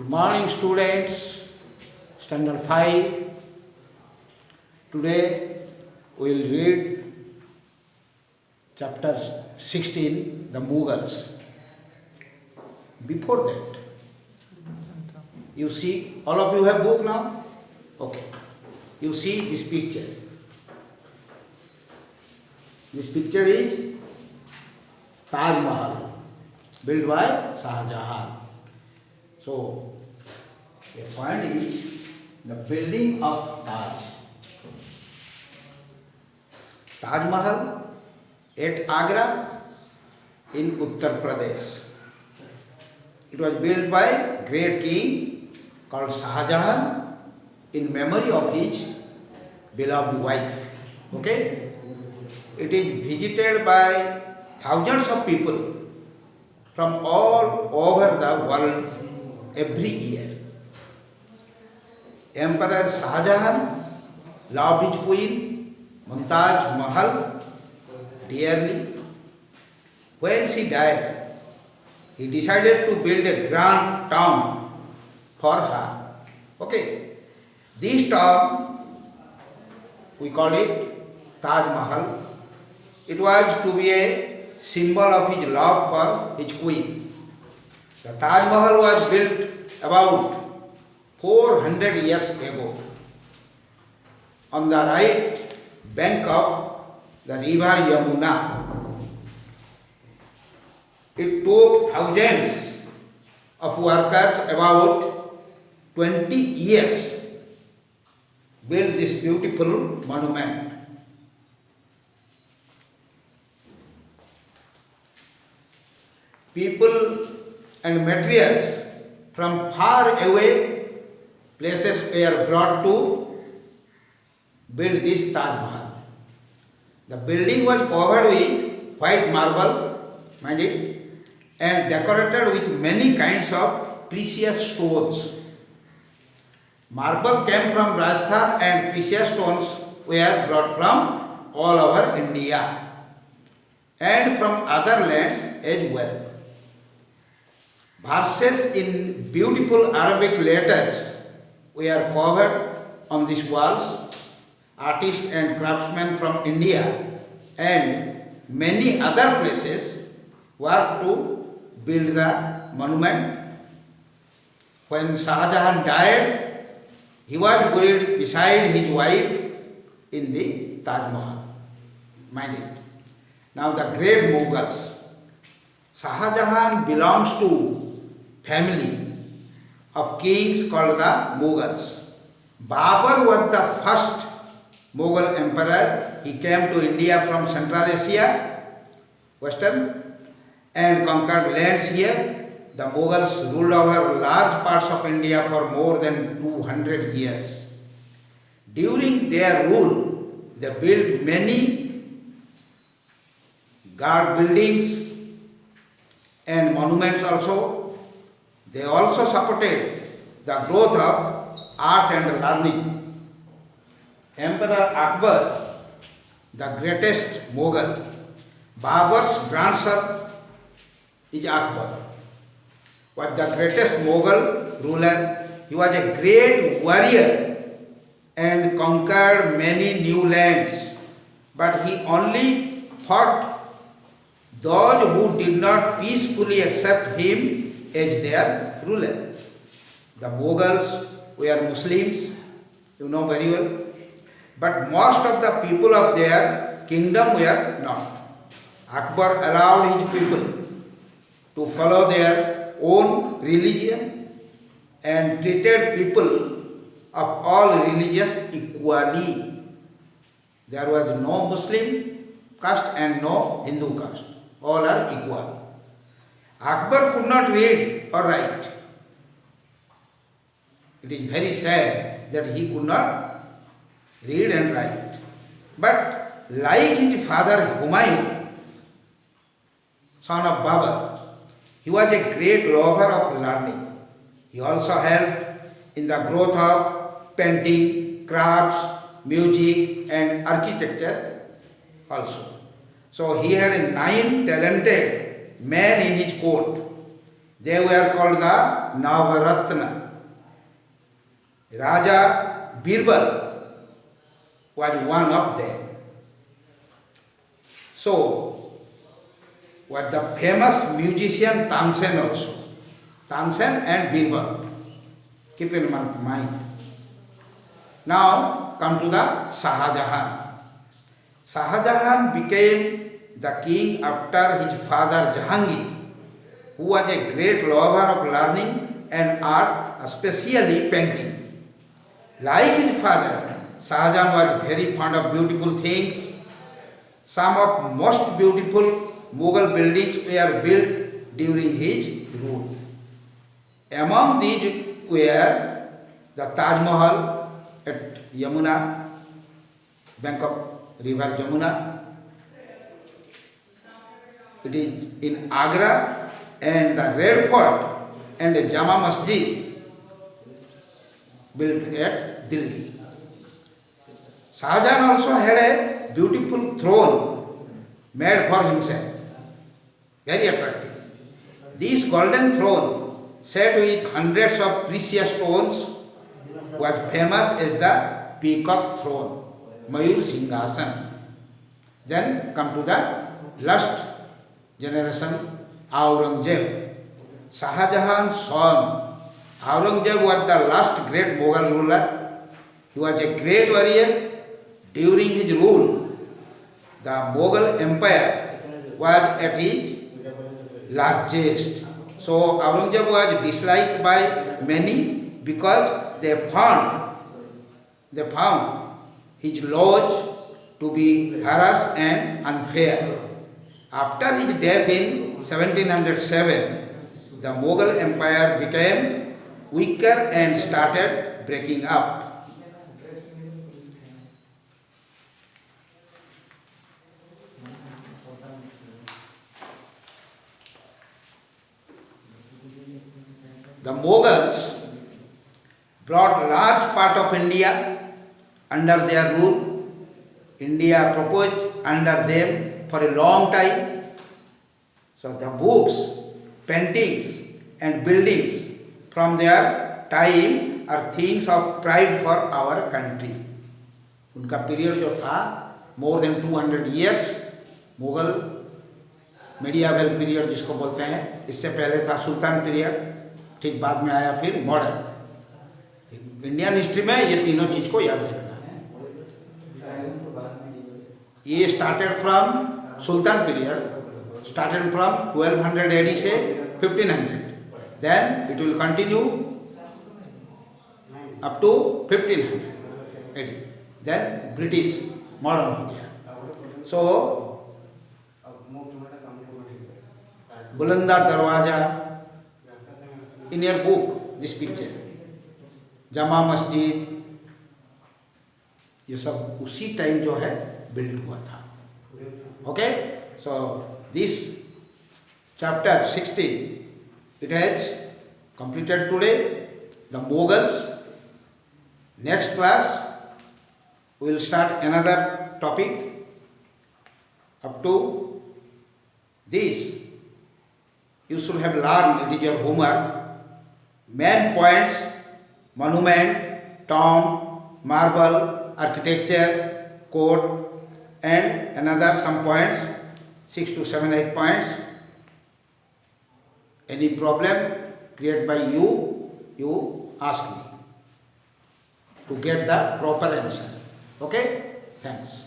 Good morning, students. Standard 5. Today we will read chapter 16, the Mughals. Before that, you see, all of you have book now? Okay. You see this picture. This picture is Taj Mahal, built by Shah Jahan. So, the point is the building of Taj. Taj Mahal at Agra in Uttar Pradesh. It was built by great king called Shah Jahan in memory of his beloved wife. Okay? It is visited by thousands of people from all over the world every year. Emperor Shah Jahan loved his queen Mumtaz Mahal dearly. When she died, he decided to build a grand tomb for her. Okay, this tomb we call it Taj Mahal. It was to be a symbol of his love for his queen. The Taj Mahal was built about 400 years ago on the right bank of the river Yamuna. It took thousands of workers about 20 years build this beautiful monument. People and materials from far away places were brought to build this Taj Mahal. The building was covered with white marble, mind it, and decorated with many kinds of precious stones. Marble came from Rajasthan and precious stones were brought from all over India and from other lands as well. Verses in beautiful Arabic letters were covered on these walls. Artists and craftsmen from India and many other places worked to build the monument. When Shah Jahan died, he was buried beside his wife in the Taj Mahal. Mind it. Now the great Mughals. Shah Jahan belongs to family of kings called the Mughals. Babur was the first Mughal emperor. He came to India from Central Asia, Western, and conquered lands here. The Mughals ruled over large parts of India for more than 200 years. During their rule, they built many guard buildings and monuments also. They also supported the growth of art and learning. Emperor Akbar, the greatest Mughal, Babur's grandson is Akbar, was the greatest Mughal ruler. He was a great warrior and conquered many new lands, but he only fought those who did not peacefully accept him as their ruler. The Mughals were Muslims, you know very well, but most of the people of their kingdom were not. Akbar allowed his people to follow their own religion and treated people of all religions equally. There was no Muslim caste and no Hindu caste. All are equal. Akbar could not read or write. It is very sad that he could not read and write. But like his father Humayun, son of Babur, he was a great lover of learning. He also helped in the growth of painting, crafts, music and architecture also. So he had 9 talented men in his court. They were called the Navaratna. Raja Birbal was one of them. So, was the famous musician Tansen also. Tansen and Birbal. Keep in mind. Now, come to the Shahjahan. Shahjahan became the king after his father Jahangir, who was a great lover of learning and art, especially painting. Like his father, Shahjahan was very fond of beautiful things. Some of most beautiful Mughal buildings were built during his rule. Among these were the Taj Mahal at Yamuna, bank of river Jamuna. It is in Agra, and the Red Fort and the Jama Masjid built at Delhi. Shahjahan also had a beautiful throne made for himself, very attractive. This golden throne, set with hundreds of precious stones, was famous as the Peacock Throne, Mayur Singhasan. Then come to the last generation, Aurangzeb. Shahjahan's son. Aurangzeb was the last great Mughal ruler. He was a great warrior. During his rule, the Mughal Empire was at its largest. So Aurangzeb was disliked by many because they found his laws to be harsh and unfair. After his death in 1707, the Mughal Empire became weaker and started breaking up. The Mughals brought large part of India under their rule. India proposed under them for a long time. So the books, paintings and buildings from their time are things of pride for our country. उनका period जो था more than 200 years, Mughal medieval period जिसको बोलते हैं, इससे पहले था सुल्तान period, ठीक बाद में आया फिर मॉडर्न. इंडियन हिस्ट्री में ये तीनों चीज को याद रखना है. ये started from Sultan period, started from 1200 AD से 1500, then it will continue up to 1500 AD, then British modern हो गया. सो बुलंदा दरवाजा, in your book this picture, जमा मस्जिद, ये सब उसी टाइम जो है बिल्ड हुआ था. Okay, so this chapter 16, it has completed today. The Mughals. Next class we will start another topic. Up to this you should have learned, it is your homework, main points: monument, tomb, marble, architecture, court, and another some points, 6 to 7, 8 points. Any problem created by you ask me to get the proper answer. Okay? Thanks.